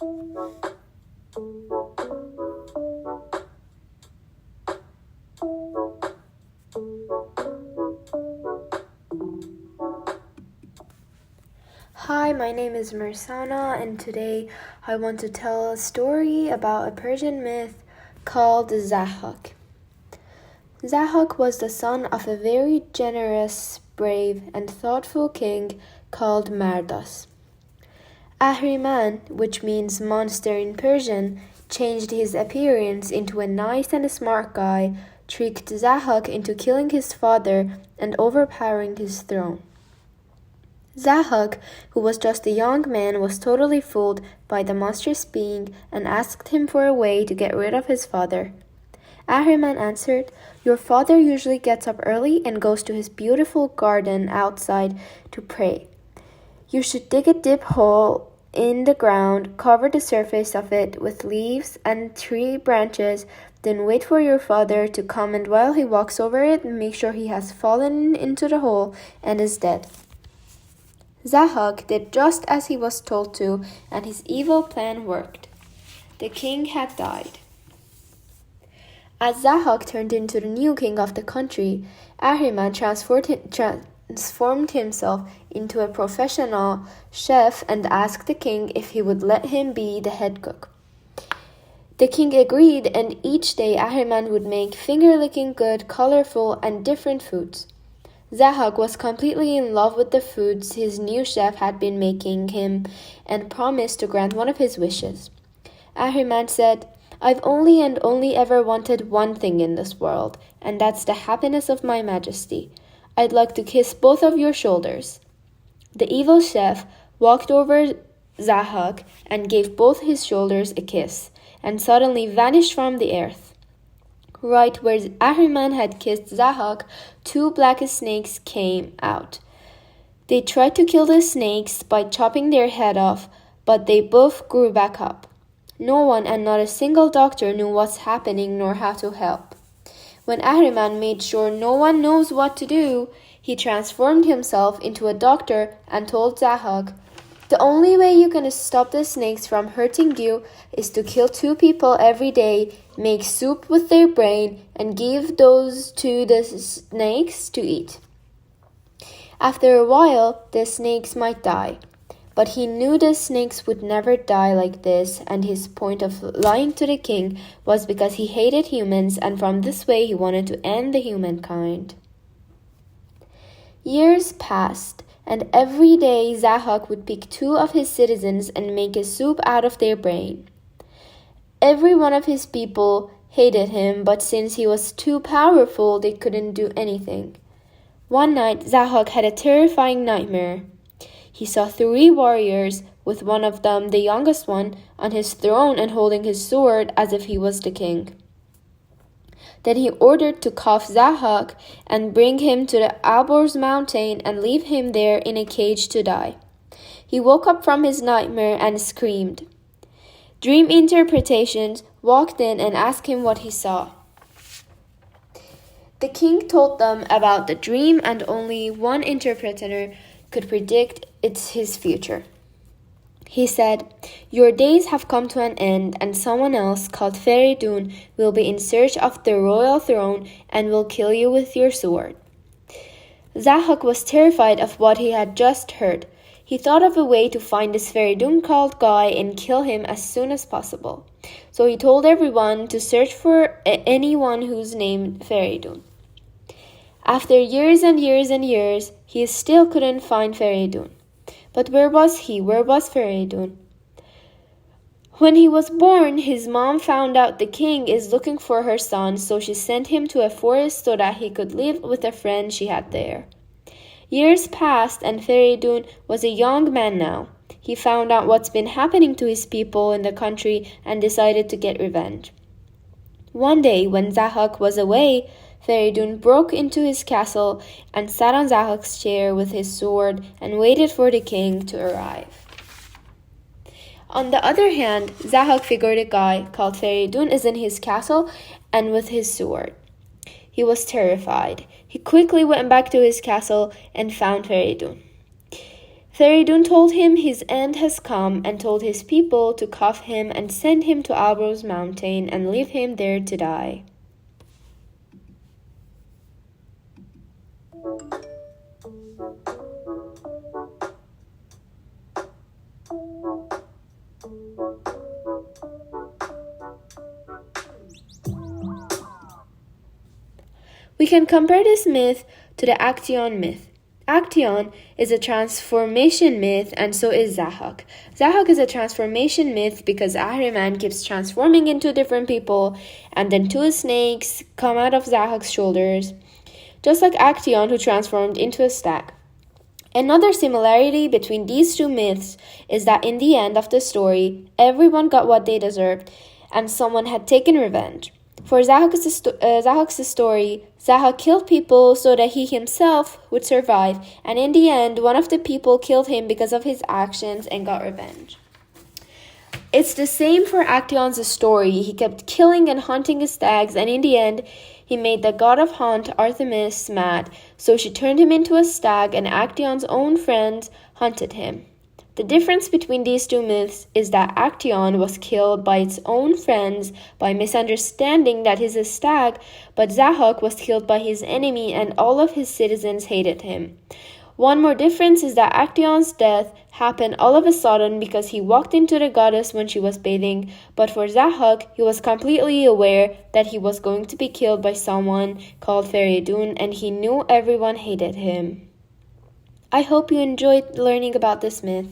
Hi, my name is Mersana, and today I want to tell a story about a Persian myth called Zahhak. Zahhak was the son of a very generous, brave, and thoughtful king called Mardas. Ahriman, which means monster in Persian, changed his appearance into a nice and smart guy, tricked Zahhak into killing his father and overpowering his throne. Zahhak, who was just a young man, was totally fooled by the monstrous being and asked him for a way to get rid of his father. Ahriman answered, "Your father usually gets up early and goes to his beautiful garden outside to pray. You should dig a deep hole in the ground, cover the surface of it with leaves and tree branches, then wait for your father to come, and while he walks over it, make sure he has fallen into the hole and is dead." Zahhak did just as he was told to, and his evil plan worked. The king had died. As Zahhak turned into the new king of the country, Ahriman transformed himself into a professional chef and asked the king if he would let him be the head cook. The king agreed, and each day Ahriman would make finger-licking good, colorful, and different foods. Zahhak was completely in love with the foods his new chef had been making him and promised to grant one of his wishes. Ahriman said, "I've only and only ever wanted one thing in this world, and that's the happiness of my majesty. I'd like to kiss both of your shoulders." The evil chef walked over Zahhak and gave both his shoulders a kiss, and suddenly vanished from the earth. Right where Ahriman had kissed Zahhak, two black snakes came out. They tried to kill the snakes by chopping their head off, but they both grew back up. No one and not a single doctor knew what's happening nor how to help. When Ahriman made sure no one knows what to do, he transformed himself into a doctor and told Zahhak, "The only way you can stop the snakes from hurting you is to kill two people every day, make soup with their brain, and give those to the snakes to eat. After a while, the snakes might die." But he knew the snakes would never die like this, and his point of lying to the king was because he hated humans, and from this way he wanted to end the humankind. Years passed, and every day Zahhak would pick two of his citizens and make a soup out of their brain. Every one of his people hated him, but since he was too powerful, they couldn't do anything. One night, Zahhak had a terrifying nightmare. He saw three warriors, with one of them, the youngest one, on his throne and holding his sword as if he was the king. Then he ordered to cuff Zahhak and bring him to the Alborz mountain and leave him there in a cage to die. He woke up from his nightmare and screamed. Dream interpretations walked in and asked him what he saw. The king told them about the dream, and only one interpreter could predict his future. He said, "Your days have come to an end, and someone else called Feridun will be in search of the royal throne and will kill you with your sword." Zahhak was terrified of what he had just heard. He thought of a way to find this Feridun called guy and kill him as soon as possible. So he told everyone to search for anyone who's named Feridun. After years and years and years, he still couldn't find Feridun. But where was he? Where was Feridun? When he was born, his mom found out the king is looking for her son, so she sent him to a forest so that he could live with a friend she had there. Years passed, and Feridun was a young man now. He found out what's been happening to his people in the country and decided to get revenge. One day, when Zahhak was away, Feridun broke into his castle and sat on Zahhak's chair with his sword and waited for the king to arrive. On the other hand, Zahhak figured a guy called Feridun is in his castle and with his sword. He was terrified. He quickly went back to his castle and found Feridun. Feridun told him his end has come and told his people to cuff him and send him to Alborz mountain and leave him there to die. We can compare this myth to the Actaeon myth. Actaeon is a transformation myth, and so is Zahhak. Zahhak is a transformation myth because Ahriman keeps transforming into different people, and then two snakes come out of Zahhak's shoulders, just like Actaeon, who transformed into a stag. Another similarity between these two myths is that in the end of the story, everyone got what they deserved, and someone had taken revenge. For Zahhak's story, Zahhak killed people so that he himself would survive, and in the end, one of the people killed him because of his actions and got revenge. It's the same for Actaeon's story. He kept killing and hunting his stags, and in the end, he made the god of hunt, Artemis, mad, so she turned him into a stag, and Actaeon's own friends hunted him. The difference between these two myths is that Actaeon was killed by its own friends by misunderstanding that he's a stag, but Zahhak was killed by his enemy and all of his citizens hated him. One more difference is that Actaeon's death happened all of a sudden because he walked into the goddess when she was bathing, but for Zahhak, he was completely aware that he was going to be killed by someone called Feridun, and he knew everyone hated him. I hope you enjoyed learning about this myth.